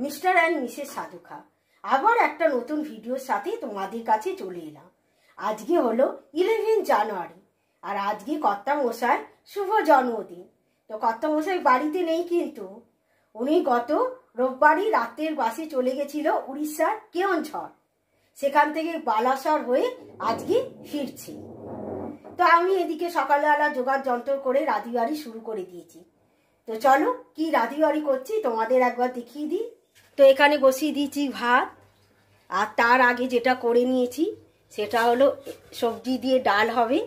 Mister and Mrs Sadhukha আবার একটা নতুন ভিডিওর সাথে তোমাদের কাছে চলে এলাম। আজকে হলো 11 জানুয়ারি আর আজকে কর্তা মশাই শুভ জন্মদিন। তো কর্তা মশাই বাড়িতে নেই, কিন্তু উনি গত রোববারই রাতের বাসে চলে গেছিল উড়িষ্যার কেওনঝড়, সেখান থেকে বালাসর হয়ে আজকে ফিরছি। তো আমি এদিকে সকালবেলা জোগাড় যন্ত্র করে রাঁধিবাড়ি শুরু করে দিয়েছি। তো চলো কি রাঁধিবাড়ি করছি তোমাদের একবার দেখিয়ে দিই। তো এখানে বসিয়ে দিয়েছি ভাত, আর তার আগে যেটা করে নিয়েছি সেটা হলো সবজি দিয়ে ডাল হবে।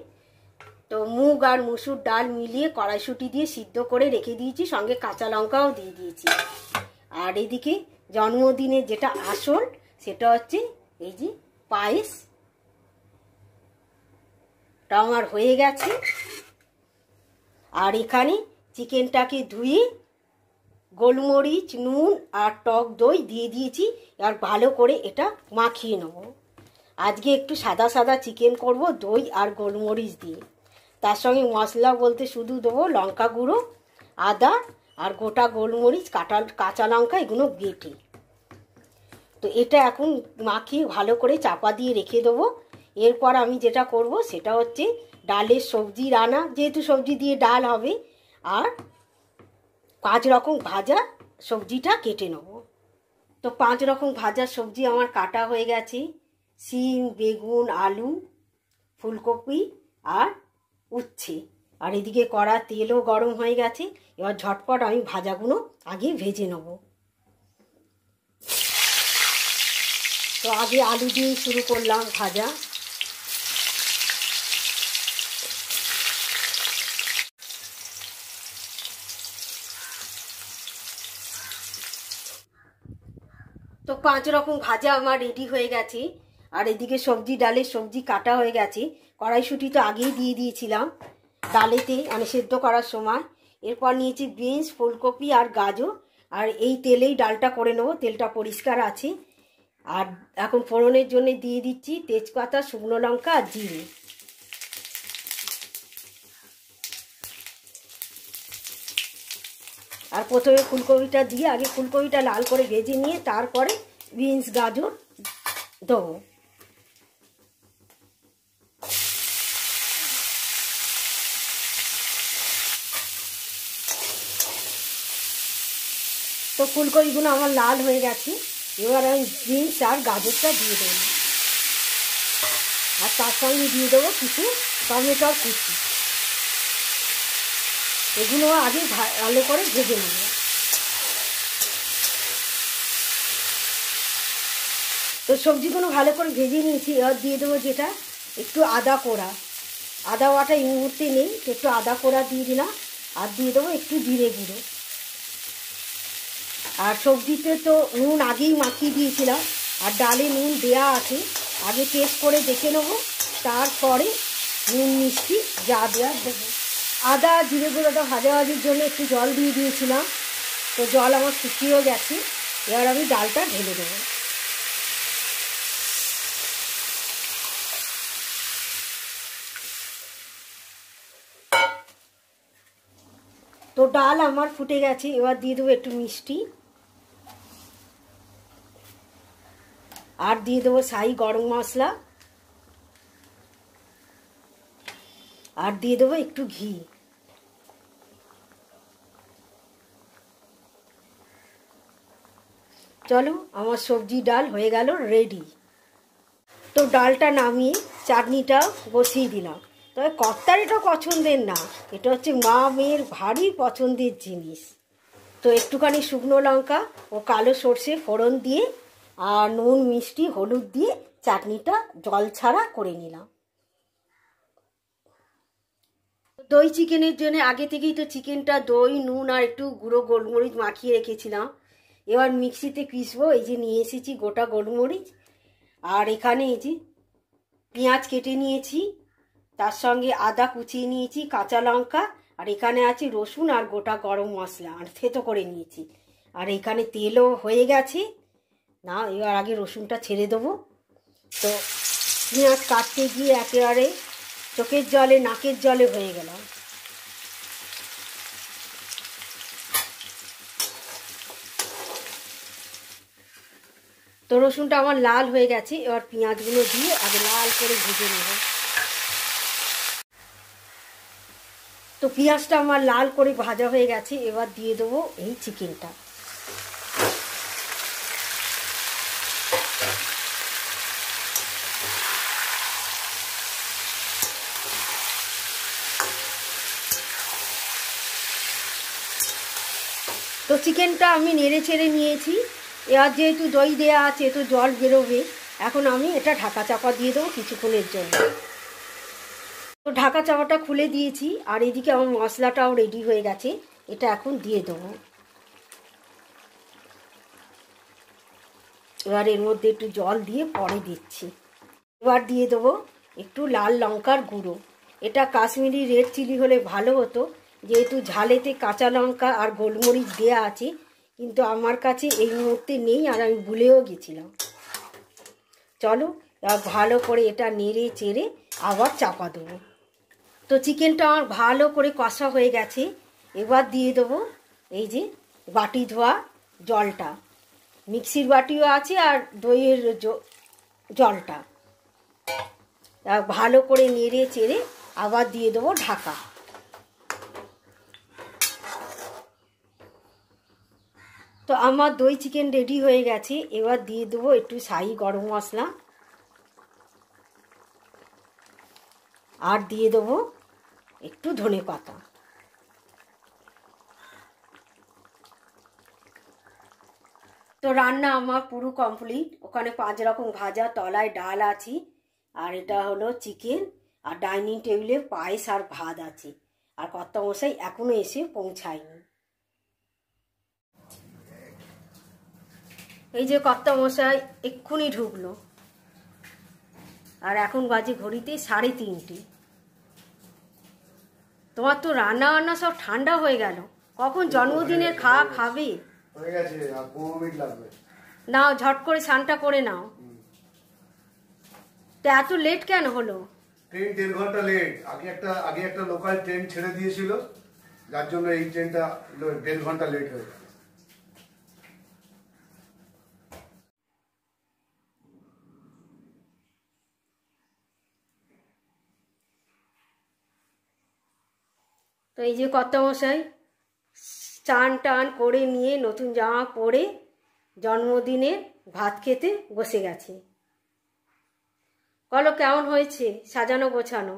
তো মুগ আর মুসুর ডাল মিলিয়ে কড়াইশুঁটি দিয়ে সিদ্ধ করে রেখে দিয়েছি, সঙ্গে কাঁচা লঙ্কাও দিয়ে দিয়েছি। আর এদিকে জন্মদিনের যেটা আসল সেটা হচ্ছে এই যে পায়েস, আমার হয়ে গেছে। আর এখানে চিকেনটাকে ধুয়ে গোলমরিচ, নুন আর টক দই দিয়ে দিয়েছি। আর ভালো করে এটা মাখিয়ে নেব। আজকে একটু সাদা সাদা চিকেন করব দই আর গোলমরিচ দিয়ে। তার সঙ্গে মশলা বলতে শুধু দেবো লঙ্কা গুঁড়ো, আদা আর গোটা গোলমরিচ, কাঁচা লঙ্কা, এগুলো বেটে। তো এটা এখন মাখিয়ে ভালো করে চাপা দিয়ে রেখে দেবো। এরপর আমি যেটা করব সেটা হচ্ছে ডালের সবজি রান্না, যেহেতু সবজি দিয়ে ডাল হবে, আর 5 রকম ভাজা সবজিটা কেটে নেব। তো 5 রকম ভাজা সবজি আমার কাটা হয়ে গেছে। শিম, বেগুন, আলু, ফুলকপি আর উচ্ছে। আর এদিকে কড়া তেলও গরম হয়ে গেছে। এবার ঝটপট আমি ভাজাগুলো আগে ভেজে নেব। তো আগে আলু দিয়ে শুরু করলাম ভাজা। তো 5 রকম ভাজা আমার রেডি হয়ে গেছে। আর এদিকে সবজি, ডালের সবজি কাটা হয়ে গেছে। কড়াইশুঁটি তো আগেই দিয়ে দিয়েছিলাম ডালেতে, মানে সেদ্ধ করার সময়। এরপর নিয়েছি বিনস, ফুলকপি আর গাজর। আর এই তেলেই ডালটা করে নেবো, তেলটা পরিষ্কার আছে। আর এখন ফোড়নের জন্য দিয়ে দিচ্ছি তেজপাতা, শুকনো লঙ্কা আর জিরে। আর প্রথমে ফুলকপিটা দিয়ে আগে ফুলকপিটা লাল করে ভেজে নিয়ে তারপরে বিনস, গাজর দেবো। তো ফুলকপিগুলো আমার লাল হয়ে গেছে। এবার আমি বিনস আর গাজরটা দিয়ে দেবো, আর তার সঙ্গে দিয়ে দেবো কিছু টমেটোর কুচি। এগুলো আগে ভালো করে ভেজে নেব। তো সবজিগুলো ভালো করে ভেজে নিয়েছি। এবার দিয়ে দেবো যেটা একটু আদা কোড়া, আদা বাটা এই মুহূর্তে নেই, তো একটু আদা কোড়া দিয়ে দিলাম। আর দিয়ে দেবো একটু জিরে গুঁড়ো। আর সবজিতে তো নুন আগেই মাখিয়ে দিয়েছিলাম, আর ডালে নুন দেয়া আছে। আগে টেস্ট করে দেখে নেবো, তারপরে নুন মিষ্টি যা দেওয়ার দেবো। আদা জিরে গুঁড়োটা ভাজাভাজির জন্য একটু জল দিয়ে দিয়েছিলাম। তো জল আমার শুকিয়েও গেছে। এবার আমি ডালটা ঢেলে দেবো। তো ডাল আমার ফুটে গেছে। এবার দিয়ে দেবো একটু মিষ্টি, আর দিয়ে দেবো শাহি গরম মশলা, আর দিয়ে দেবো একটু ঘি। চলো আমার সবজি ডাল হয়ে গেল রেডি। তো ডালটা নামিয়ে চাটনিটা বসিয়ে দিলাম। তবে কর্তার এটা পছন্দের না, এটা হচ্ছে মা মেয়ের ভারী পছন্দের জিনিস। তো একটুখানি শুকনো লঙ্কা ও কালো সর্ষে ফোড়ন দিয়ে আর নুন, মিষ্টি, হলুদ দিয়ে চাটনিটা জল ছাড়া করে নিলাম। দই চিকেনের জন্য আগে থেকেই তো চিকেনটা দই, নুন আর একটু গুঁড়ো গোলমরিচ মাখিয়ে রেখেছিলাম। এবার মিক্সিতে পিসবো। এই যে নিয়ে এসেছি গোটা গোলমরিচ, আর এখানে এই যে পেঁয়াজ কেটে নিয়েছি, তার সঙ্গে আদা কুচিয়ে নিয়েছি, কাঁচা লঙ্কা, আর এখানে আছে রসুন আর গোটা গরম মশলা, আর থেতো করে নিয়েছি। আর এখানে তেলও হয়ে গেছে না। এবার আগে রসুনটা ছেড়ে দেবো। তো পেঁয়াজ কাটতে গিয়ে একেবারে চোখের জলে নাকের জলে হয়ে গেলাম। তো রসুনটা আমার লাল হয়ে গেছে, এবার পেঁয়াজগুলো দিয়ে আগে লাল করে ভেজে নেব। তো পেঁয়াজটা আমার লাল করে ভাজা হয়ে গেছে, এবার দিয়ে দেবো এই চিকেনটা। তো চিকেনটা আমি নেড়ে ছেড়ে নিয়েছি। এবার যেহেতু দই দেওয়া আছে তো জল বেরোবে, এখন আমি এটা ঢাকা চাপা দিয়ে দেবো কিছুক্ষণের জন্য। তো ঢাকা চাপাটা খুলে দিয়েছি, আর এদিকে আমার মশলাটাও রেডি হয়ে গেছে, এটা এখন দিয়ে দেবো। এবার এর মধ্যে একটু জল দিয়ে পরে দিচ্ছি। এবার দিয়ে দেবো একটু লাল লঙ্কার গুঁড়ো। এটা কাশ্মীরি রেড চিলি হলে ভালো হতো, যেহেতু ঝালেতে কাঁচা লঙ্কা আর গোলমরিচ দেওয়া আছে, কিন্তু আমার কাছে এই মুহূর্তে নেই আর আমি ভুলেও গেছিলাম। চলো এবার ভালো করে এটা নেড়ে চেড়ে আবার চাপা দেবো। তো চিকেনটা আমার ভালো করে কষা হয়ে গেছে, এবার দিয়ে দেবো এই যে বাটি ধোয়া জলটা, মিক্সির বাটিও আছে আর দইয়ের জলটা। ভালো করে নেড়ে চেড়ে আবার দিয়ে দেবো ঢাকা। তো আমার দই চিকেন রেডি হয়ে গেছে, এবার দিয়ে দেবো একটু শাহি গরম মশলা, আর দিয়ে দেবো একটু ধনে পাতা। তো রান্না আমার পুরো কমপ্লিট। ওখানে 5 রকম ভাজা, তলায় ডাল আছে, আর এটা হলো চিকেন, আর ডাইনিং টেবিলে পায়েস আর ভাত আছে, আর কর্তামশাই এখনো এসে পৌঁছায়নি। এই যে কর্তামশাই এক্ষুনি ঢুকলো, আর এখন বাজে ঘড়িতে 3:30। তোমার তো রান্না বান্না সব ঠান্ডা হয়ে গেল, কখন জন্মদিনের খাওয়া খাবে? হয়ে গেছে, আর 15 মিনিট লাগবে। নাও ঝট করে স্নানটা করে নাও। তো এত লেট কেন হলো? ট্রেন 1.5 ঘন্টা লেট। আগে একটা লোকাল ট্রেন ছেড়ে দিয়েছিল, যার জন্য এই ট্রেনটা 1.5 ঘন্টা লেট হয়ে গেল। তো এই যে কর্তামশাই চান টান করে নিয়ে নতুন জামা পরে জন্মদিনে ভাত খেতে বসে গেছে। বলো কেমন হয়েছে সাজানো গোছানো?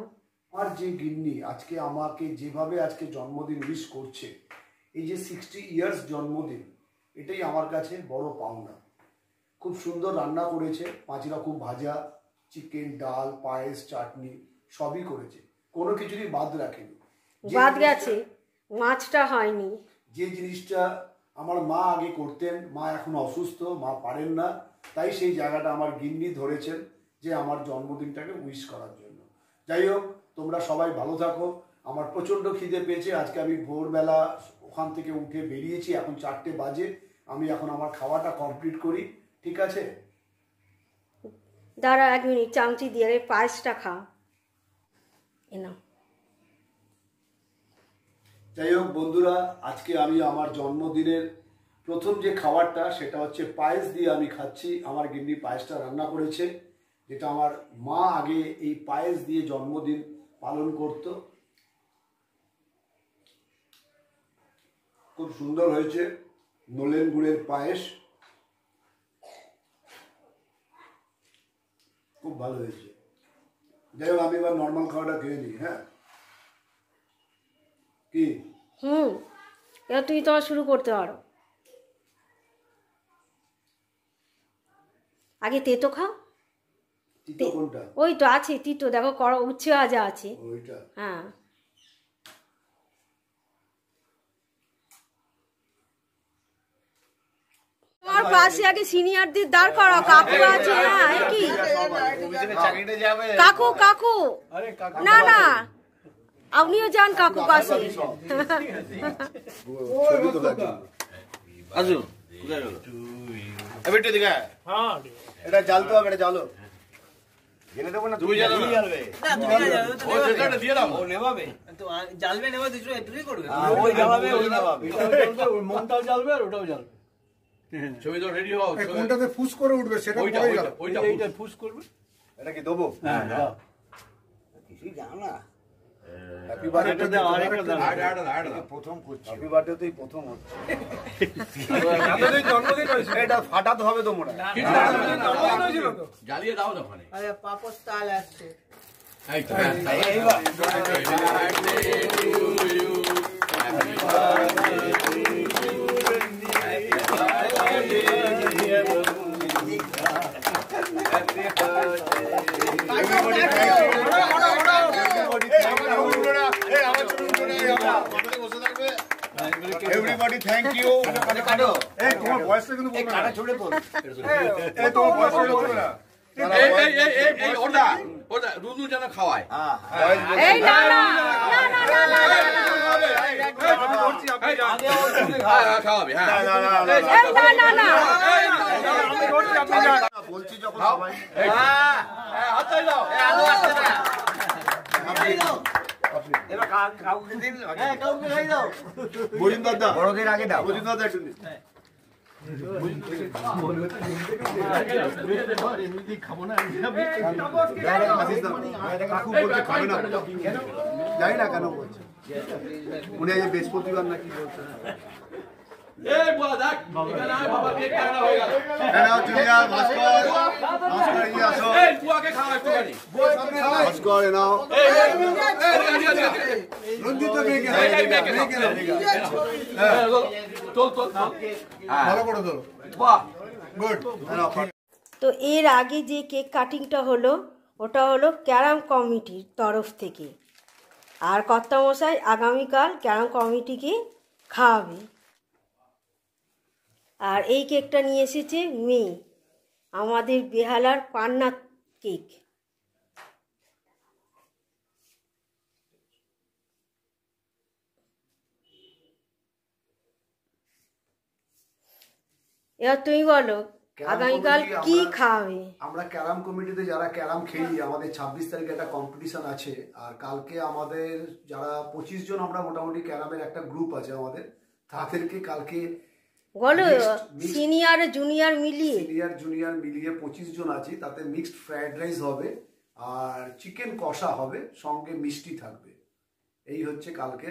আমার যে গিন্নি আজকে আমাকে যেভাবে আজকে জন্মদিন উইশ করছে, এই যে 60 ইয়ার্স জন্মদিন, এটাই আমার কাছে বড় পাওনা। খুব সুন্দর রান্না করেছে, 5 রকম ভাজা, চিকেন, ডাল, পায়েস, চাটনি সবই করেছে, কোনো কিছুরই বাদ রাখেনি। বাদ গেছে মাছটা হয়নি। যে জিনিসটা আমার মা আগে করতেন, মা এখন অসুস্থ, মা পারেন না, তাই সেই জায়গাটা আমার গিন্নি ধরেছেন যে আমার জন্মদিনটাকে উইশ করার জন্য। যাই হোক, তোমরা সবাই ভালো থাকো। আমার প্রচণ্ড খিদে পেয়েছে, আজকে আমি ভোরবেলা ওখান থেকে উঠে বেরিয়েছি, এখন 4টে বাজে, আমি এখন আমার খাওয়াটা কমপ্লিট করি, ঠিক আছে? দাঁড়া 1 মিনিট, চামচি দিয়ে পায়েসটা খা। এনা যাই হোক বন্ধুরা, আজকে আমি আমার জন্মদিনের প্রথম যে খাবারটা সেটা হচ্ছে পায়েস দিয়ে আমি খাচ্ছি। আমার গিন্নি পায়েসটা রান্না করেছে, যেটা আমার মা আগে এই পায়েস দিয়ে জন্মদিন পালন করত। খুব সুন্দর হয়েছে, নলেন গুড়ের পায়েস, খুব ভালো হয়েছে। যাই হোক, আমি এবার নর্মাল খাওয়াটা খেয়ে নিই। হ্যাঁ কি? এবার তুই তোমার শুরু করতে পারো। আগে তেতো খাও। তিতো কোনটা? ওই তো আছে তিতো, দেখো উচ্ছে ভাজা আছে। ওইটা? হ্যাঁ। তোমার পাশে আগে সিনিয়রদের দাঁড় করো, কাকু আছে। হ্যাঁ কি কাকু? কাকু না না, আপনিও যান কাকু পাশে। এটা জ্বালতে হবে, এটা জ্বালো। জেনে দেবো না? তুমি জ্বালবে? জ্বালবে নেবে দুটোই করবে, ওই জ্বালাবে, ওই জ্বালাবে, মনটাও জ্বালবে আর ওটাও জ্বালবে। ছবি তো রেডি হও। কোনটাতে ফুস করে উঠবে সেটা ওইটা পরেই গেল। ওইটা ওইটা ফুস করবে। এটা কি দেবো? হ্যাঁ কিছুই জানো না। হ্যাপি বার্থডে দাও, আরেকটা দাও। আরেকটা প্রথম করছি। হ্যাপি বার্থডে তোই প্রথম হচ্ছে। আপনাদের জন্মদিন হয়েছে। এটা ফাটাতে হবে তো মোড়া। জন্মদিন হয়েছিল তো। জ্বালিয়ে দাও না ওখানে। আরে পাপড় তাল আসছে। এই তো এইবার Everybody, thank you. এই তোমার বয়সটা কিন্তু বলবে না। ছড়ে পড়। এই তোমার বয়সটা বলবে না। এই ওটা ওটা রুনু যেন খাওয়ায়। এই না না না না না না খাওয়াবে হ্যাঁ। না না না বলছি যখন সবাই হাততালি দাও। বড়দের আগে দাও। মজুমদার একটু দিন। কাকু বলছে খাবে না। জানি না কেন বলছে। উনি আজ বৃহস্পতিবার নাকি বলছে। এই বুয়া দেখ এখানে আয় বাবা কেক কাটা হয়ে গেল। এনাও জুনিয়র ভাস্কর ইয়ে আসো। এই বুয়াকে খাওয়া একটুখানি। ভাস্কর এনাও। রঞ্জিত মেয়েকে চল চল ভালো করে ধরো। বাহ গুড। তো এর আগে যে কেক কাটিংটা হলো ওটা হলো ক্যারাম কমিটির তরফ থেকে, আর কর্তামশাই আগামীকাল ক্যারাম কমিটিকে খাওয়াবে। আর এই কেকটা নিয়ে এসেছে মেয়ে, আমাদের বেহালার পান্না কেক। এবার তুমি বলো আগামীকাল কি খাওয়াবে? আমরা ক্যারাম কমিটিতে যারা ক্যারাম খেলি আমাদের 26 তারিখে একটা কম্পিটিশন আছে, আর কালকে আমাদের যারা 25 জন আমরা মোটামুটি ক্যারামের একটা গ্রুপ আছে আমাদের, তাদেরকে কালকে বলো সিনিয়র জুনিয়র মিলিয়ে সিনিয়র জুনিয়র মিলিয়ে 25 জন আছি, তাতে মিক্সড ফ্রাইড রাইস হবে আর চিকেন কষা হবে, সঙ্গে মিষ্টি থাকবে। এই হচ্ছে কালকে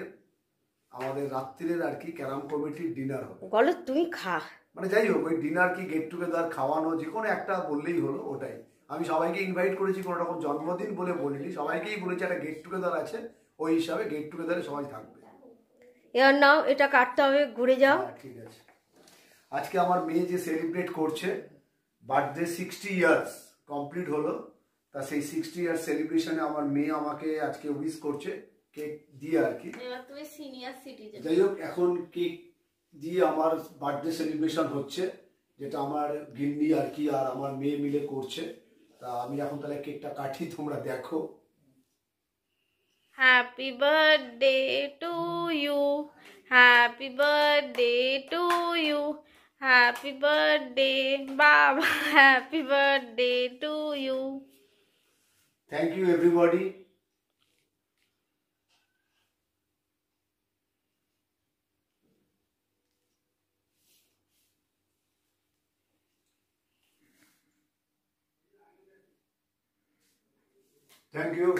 আমাদের রাত্রিরের আর কি ক্যারাম কমিটির ডিনার হবে। বলো তুমি মানে যাই হোক ওই ডিনার কি গেট টুগেদার খাওয়ানো যে কোনো একটা বললেই হলো, ওটাই। আমি সবাইকে ইনভাইট করেছি, কোনো রকম জন্মদিন বলে বলিনি, সবাইকেই বলেছি একটা গেট টুগেদার আছে, ওই হিসাবে গেট টুগেদারে সবাই থাকবে। এবার নাও এটা কাটতে হবে, ঘুরে যাও। ঠিক আছে। আজকে আমার মেয়ে যে সেলিব্রেট করছে বার্থডে 60 ইয়ার্স কমপ্লিট হলো, তা সেই 60 ইয়ার্স সেলিব্রেশনে আমার মেয়ে আমাকে আজকে উইশ করছে কেক দিয়ে আর কি। তুমি সিনিয়র সিটিজেন। যাই হোক এখন কেক দিয়ে আমার বার্থডে সেলিব্রেশন হচ্ছে, যেটা আমার গিন্নি আর কি আর আমার মেয়ে মিলে করছে। তা আমি এখন তাহলে কেকটা কাটি, তোমরা দেখো। Happy birthday to you, happy birthday to you, happy birthday বাবা, happy birthday to you. Thank you everybody. Thank you.